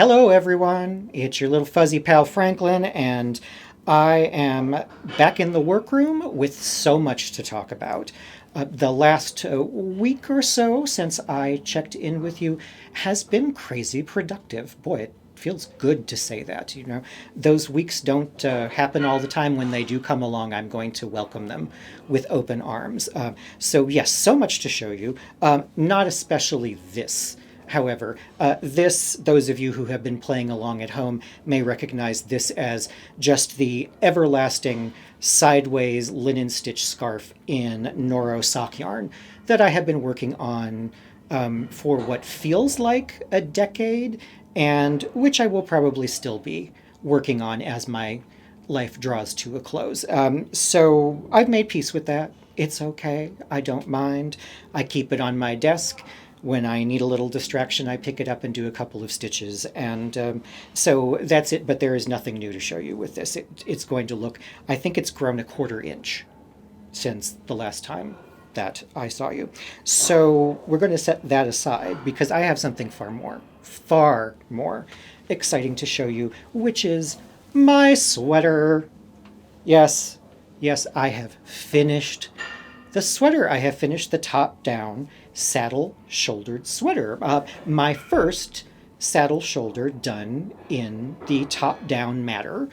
Hello, everyone. It's your little fuzzy pal Franklin, and I am back in the workroom with so much to talk about. The last week or so since I checked in with you has been crazy productive. Boy, it feels good to say that. You know, those weeks don't happen all the time. When they do come along, I'm going to welcome them with open arms. So, yes, so much to show you. Not especially this. However, those of you who have been playing along at home may recognize this as just the everlasting sideways linen stitch scarf in Noro sock yarn that I have been working on for what feels like a decade, and which I will probably still be working on as my life draws to a close. So I've made peace with that. It's okay. I don't mind. I keep it on my desk. When I need a little distraction, I pick it up and do a couple of stitches. And so that's it, but there is nothing new to show you with this. It's going to look, I think it's grown a quarter inch since the last time that I saw you. So we're going to set that aside because I have something far more exciting to show you, which is my sweater. Yes, I have finished the sweater. I have finished the top-down saddle-shouldered sweater. My first saddle shoulder done in the top-down matter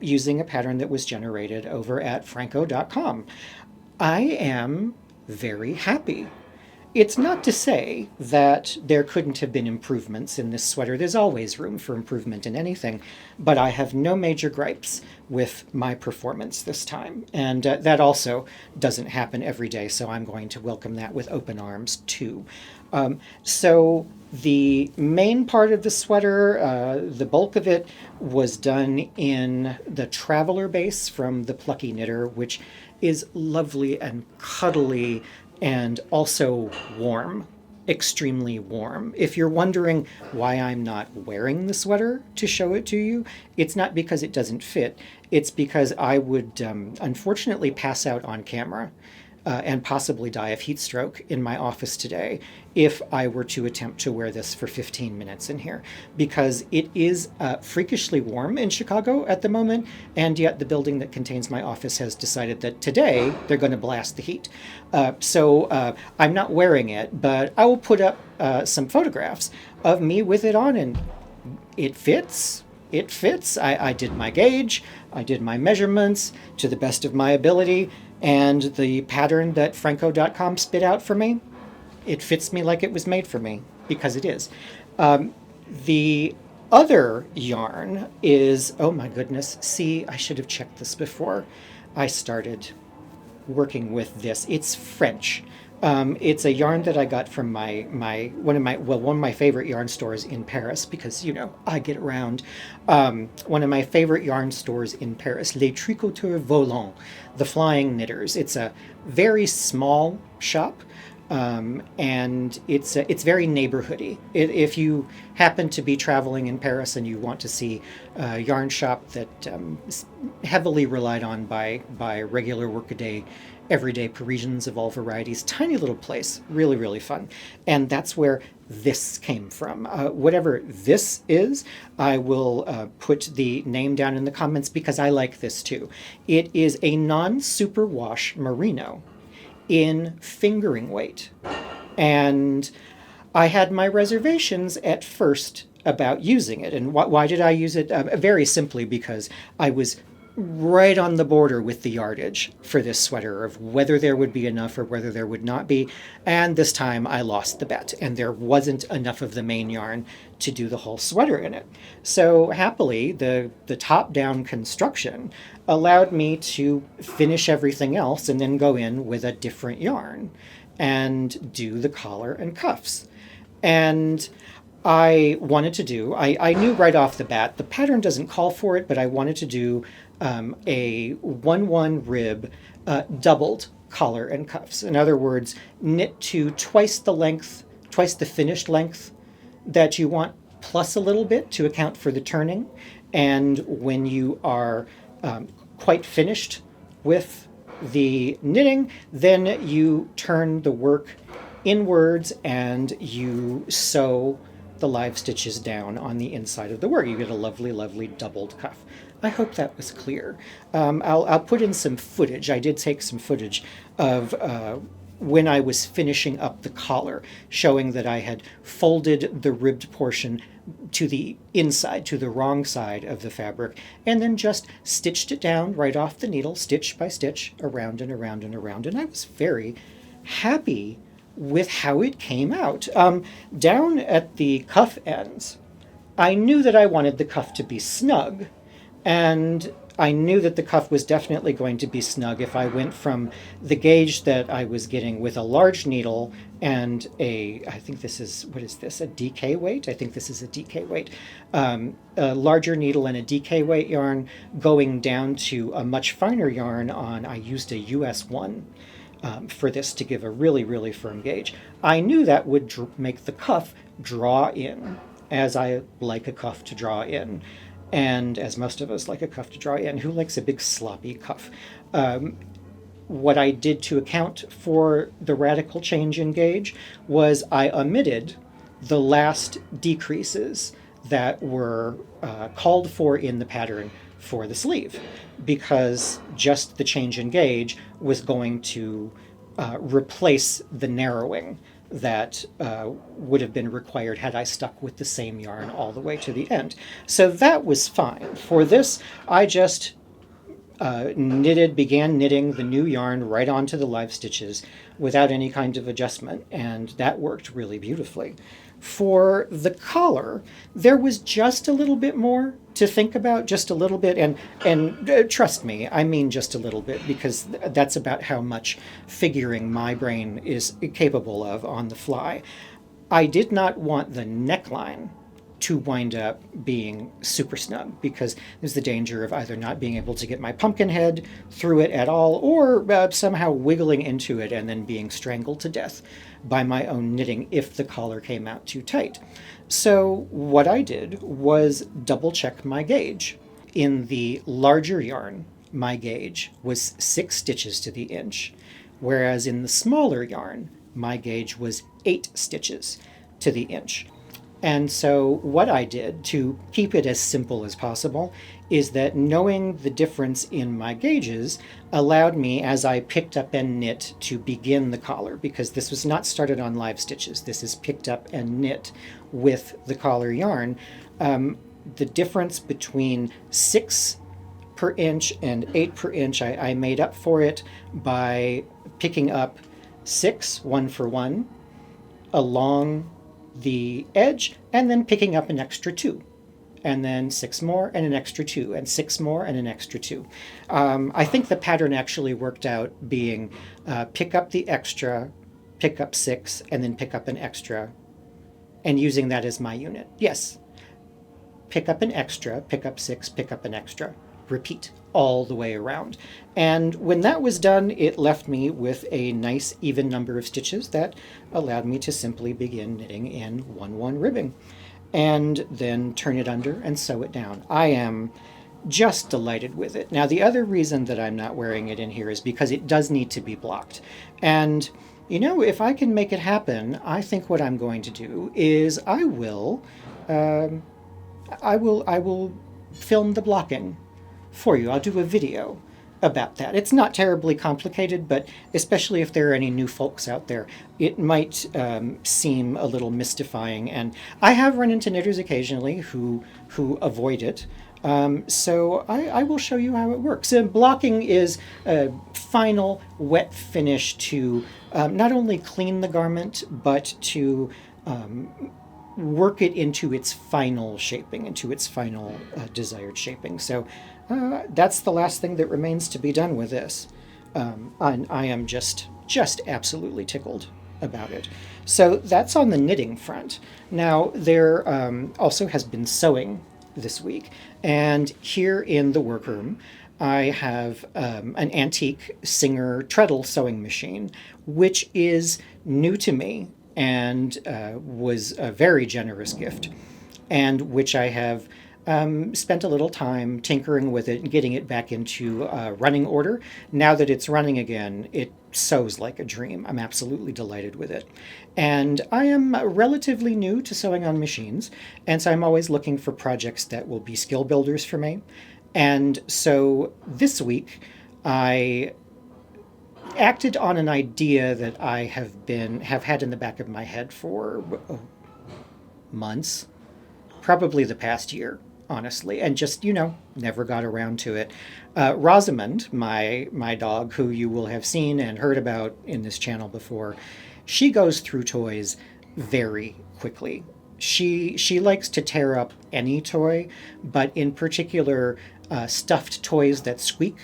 using a pattern that was generated over at franco.com. I am very happy. It's not to say that there couldn't have been improvements in this sweater. There's always room for improvement in anything, but I have no major gripes with my performance this time. And that also doesn't happen every day, so I'm going to welcome that with open arms too. So the main part of the sweater, the bulk of it, was done in the Traveler base from the Plucky knitter, which is lovely and cuddly and also warm, extremely warm. If you're wondering why I'm not wearing the sweater to show it to you, it's not because it doesn't fit. It's because I would unfortunately pass out on camera and possibly die of heat stroke in my office today if I were to attempt to wear this for 15 minutes in here, because it is freakishly warm in Chicago at the moment, and yet the building that contains my office has decided that today they're going to blast the heat. So I'm not wearing it, but I will put up some photographs of me with it on, and it fits. It fits. I did my gauge, I did my measurements to the best of my ability, and the pattern that Franco.com spit out for me, it fits me like it was made for me, because it is. The other yarn is, oh my goodness, see, I should have checked this before I started working with this. It's French. It's a yarn that I got from one of my favorite yarn stores in Paris, because I get around. One of my favorite yarn stores in Paris, Les Tricoteurs Volants, the Flying Knitters. It's a very small shop, and it's very neighborhoody. If you happen to be traveling in Paris and you want to see a yarn shop that is heavily relied on by regular workaday, everyday Parisians of all varieties, tiny little place, really, really fun. And that's where this came from. Whatever this is, I will put the name down in the comments, because I like this too. It is a non-superwash merino in fingering weight. And I had my reservations at first about using it. And why did I use it? Very simply because I was right on the border with the yardage for this sweater of whether there would be enough or whether there would not be. And this time I lost the bet, and there wasn't enough of the main yarn to do the whole sweater in it. So happily, the top-down construction allowed me to finish everything else and then go in with a different yarn and do the collar and cuffs. And I wanted to do, I knew right off the bat, the pattern doesn't call for it, but I wanted to do a 1-1 rib doubled collar and cuffs. In other words, knit to twice the finished length that you want, plus a little bit to account for the turning. And when you are quite finished with the knitting, then you turn the work inwards and you sew the live stitches down on the inside of the work. You get a lovely, lovely doubled cuff. I hope that was clear. I'll put in some footage. I did take some footage of when I was finishing up the collar, showing that I had folded the ribbed portion to the inside, to the wrong side of the fabric, and then just stitched it down right off the needle, stitch by stitch, around and around and around. And I was very happy with how it came out. Down at the cuff ends, I knew that I wanted the cuff to be snug, and I knew that the cuff was definitely going to be snug if I went from the gauge that I was getting with a large needle and I think this is, what is this, a DK weight? I think this is a DK weight. A larger needle and a DK weight yarn going down to a much finer yarn I used a US 1 for this to give a really, really firm gauge. I knew that would make the cuff draw in, as I like a cuff to draw in. And as most of us like a cuff to draw in, who likes a big sloppy cuff? What I did to account for the radical change in gauge was I omitted the last decreases that were called for in the pattern for the sleeve, because just the change in gauge was going to replace the narrowing that would have been required had I stuck with the same yarn all the way to the end. So that was fine. For this, I just began knitting the new yarn right onto the live stitches without any kind of adjustment, and that worked really beautifully. For the collar, there was just a little bit more to think about, just a little bit, and trust me, I mean just a little bit, because that's about how much figuring my brain is capable of on the fly. I did not want the neckline to wind up being super snug, because there's the danger of either not being able to get my pumpkin head through it at all, or somehow wiggling into it and then being strangled to death by my own knitting if the collar came out too tight. So what I did was double check my gauge. In the larger yarn, my gauge was 6 stitches to the inch, whereas in the smaller yarn, my gauge was 8 stitches to the inch. And so what I did to keep it as simple as possible is that knowing the difference in my gauges allowed me, as I picked up and knit, to begin the collar, because this was not started on live stitches. This is picked up and knit with the collar yarn. The difference between 6 per inch and 8 per inch, I made up for it by picking up 6, 1 for 1, along the edge, and then picking up an extra 2, and then 6 more and an extra 2, and 6 more and an extra 2. I think the pattern actually worked out being pick up the extra, pick up 6, and then pick up an extra, and using that as my unit. Yes, pick up an extra, pick up 6, pick up an extra. Repeat all the way around. And when that was done, it left me with a nice even number of stitches that allowed me to simply begin knitting in 1-1 ribbing, and then turn it under and sew it down. I am just delighted with it. Now, the other reason that I'm not wearing it in here is because it does need to be blocked. And, you know, if I can make it happen, I think what I'm going to do is I will film the blocking for you. I'll do a video about that. It's not terribly complicated, but especially if there are any new folks out there, it might seem a little mystifying. And I have run into knitters occasionally who avoid it. So I will show you how it works. Blocking is a final wet finish to not only clean the garment, but to work it into its final shaping, into its final desired shaping. So that's the last thing that remains to be done with this. I am just absolutely tickled about it. So that's on the knitting front. Now, there also has been sewing this week, and here in the workroom I have an antique Singer treadle sewing machine, which is new to me and was a very generous gift, and which I have spent a little time tinkering with it and getting it back into running order. Now that it's running again, it sews like a dream. I'm absolutely delighted with it. And I am relatively new to sewing on machines, and so I'm always looking for projects that will be skill builders for me. And so this week, I acted on an idea that I have had in the back of my head for months, probably the past year, honestly, and just, never got around to it. Rosamond, my dog, who you will have seen and heard about in this channel before, she goes through toys very quickly. She likes to tear up any toy, but in particular, stuffed toys that squeak,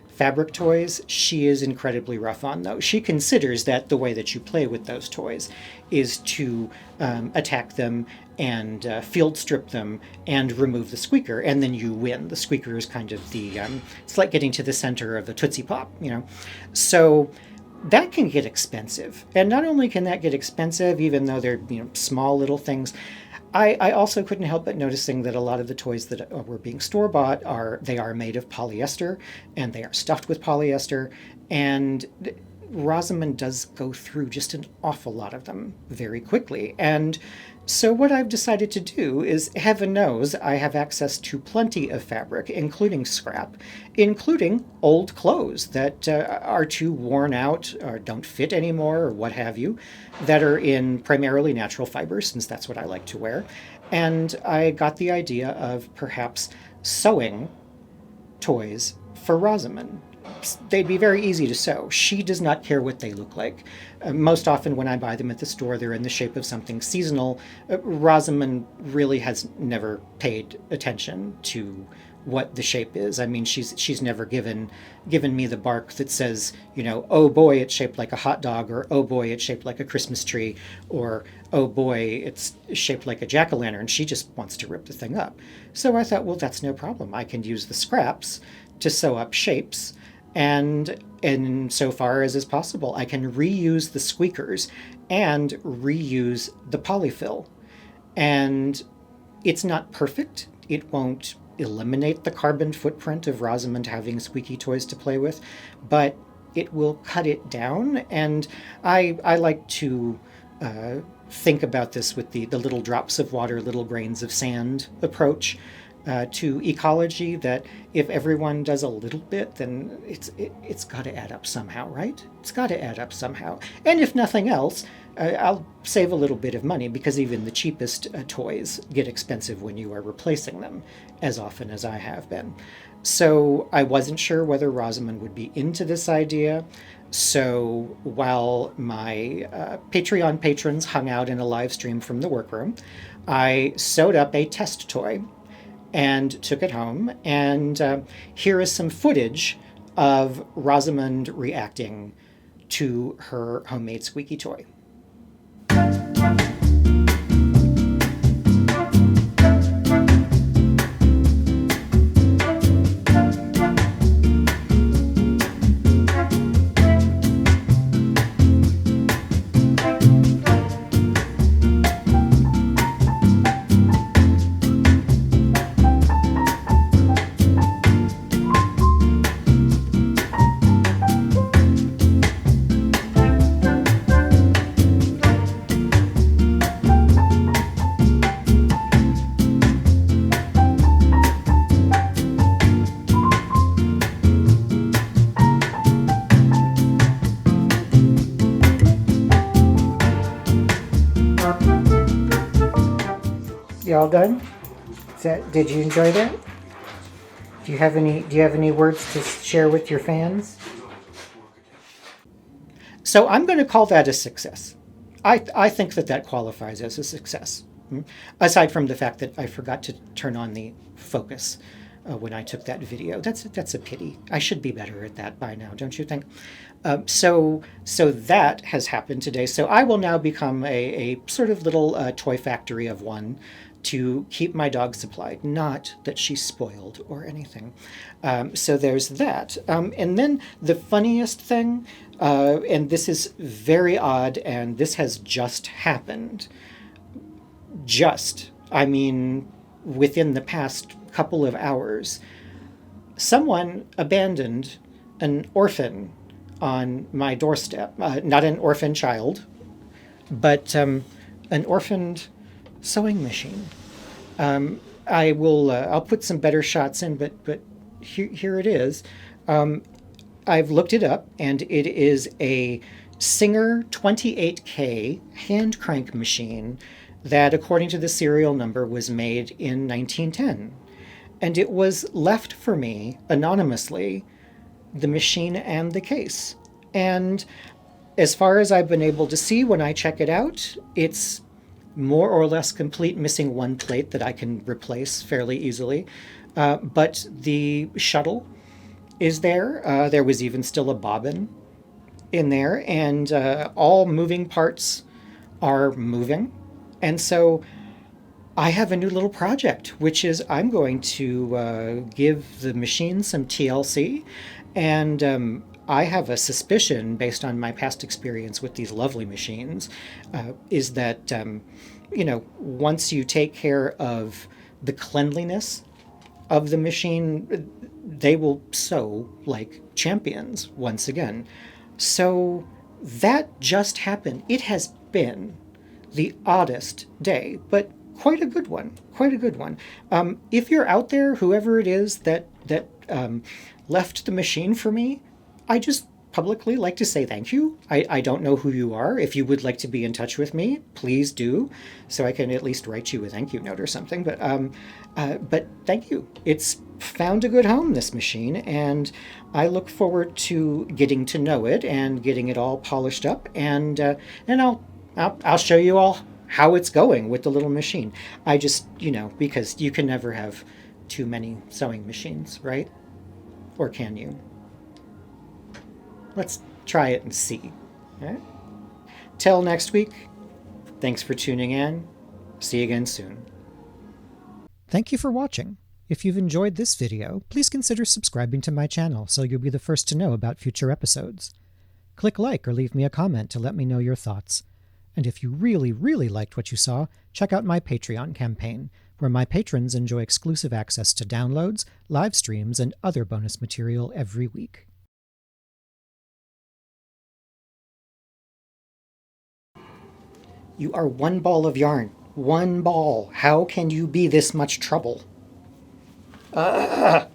fabric toys, she is incredibly rough on those. She considers that the way that you play with those toys is to attack them and field strip them and remove the squeaker, and then you win. The squeaker is kind of it's like getting to the center of a Tootsie Pop, So that can get expensive. And not only can that get expensive, even though they're small little things, I also couldn't help but noticing that a lot of the toys that were being store-bought are made of polyester, and they are stuffed with polyester, and Rosamond does go through just an awful lot of them very quickly. And so what I've decided to do is, heaven knows, I have access to plenty of fabric, including scrap, including old clothes that are too worn out or don't fit anymore or what have you, that are in primarily natural fibers, since that's what I like to wear. And I got the idea of perhaps sewing toys for Rosamond. They'd be very easy to sew. She does not care what they look like. Most often when I buy them at the store, they're in the shape of something seasonal. Rosamond really has never paid attention to what the shape is. I mean, she's never given me the bark that says, oh boy, it's shaped like a hot dog, or oh boy, it's shaped like a Christmas tree, or oh boy, it's shaped like a jack-o'-lantern. She just wants to rip the thing up. So I thought, well, that's no problem. I can use the scraps to sew up shapes. And so far as is possible, I can reuse the squeakers and reuse the polyfill. And it's not perfect. It won't eliminate the carbon footprint of Rosamond having squeaky toys to play with, but it will cut it down. And I like to think about this with the little drops of water, little grains of sand approach. To ecology, that if everyone does a little bit, then it's got to add up somehow, right? It's got to add up somehow. And if nothing else, I'll save a little bit of money, because even the cheapest toys get expensive when you are replacing them, as often as I have been. So I wasn't sure whether Rosamond would be into this idea. So while my Patreon patrons hung out in a live stream from the workroom, I sewed up a test toy and took it home, and here is some footage of Rosamond reacting to her homemade squeaky toy. You all done? Did you enjoy that? Do you have any words to share with your fans? So I'm going to call that a success. I think that qualifies as a success. Aside from the fact that I forgot to turn on the focus when I took that video. That's a pity. I should be better at that by now, don't you think? So that has happened today. So I will now become a sort of little toy factory of one to keep my dog supplied. Not that she's spoiled or anything. So there's that. And then the funniest thing, and this is very odd, and this has just happened. I mean, within the past couple of hours. Someone abandoned an orphan on my doorstep. Not an orphan child, but an orphaned sewing machine. I will. I'll put some better shots in, but here it is. I've looked it up, and it is a Singer 28K hand crank machine that, according to the serial number, was made in 1910. And it was left for me anonymously, the machine and the case. And as far as I've been able to see when I check it out, it's more or less complete, missing one plate that I can replace fairly easily. But the shuttle is there. There was even still a bobbin in there, and all moving parts are moving. And so I have a new little project, which is I'm going to give the machine some TLC, and I have a suspicion, based on my past experience with these lovely machines, is that, once you take care of the cleanliness of the machine, they will sew like champions once again. So that just happened. It has been the oddest day, but quite a good one. Quite a good one. If you're out there, whoever it is that left the machine for me, I just publicly like to say thank you. I don't know who you are. If you would like to be in touch with me, please do, so I can at least write you a thank you note or something. But thank you. It's found a good home, this machine, and I look forward to getting to know it and getting it all polished up, and I'll show you all how it's going with the little machine. I just, because you can never have too many sewing machines, right? Or can you? Let's try it and see. All right? Till next week, thanks for tuning in. See you again soon. Thank you for watching. If you've enjoyed this video, please consider subscribing to my channel so you'll be the first to know about future episodes. Click like or leave me a comment to let me know your thoughts. And if you really, really liked what you saw, check out my Patreon campaign, where my patrons enjoy exclusive access to downloads, live streams, and other bonus material every week. You are one ball of yarn. One ball. How can you be this much trouble? Ugh.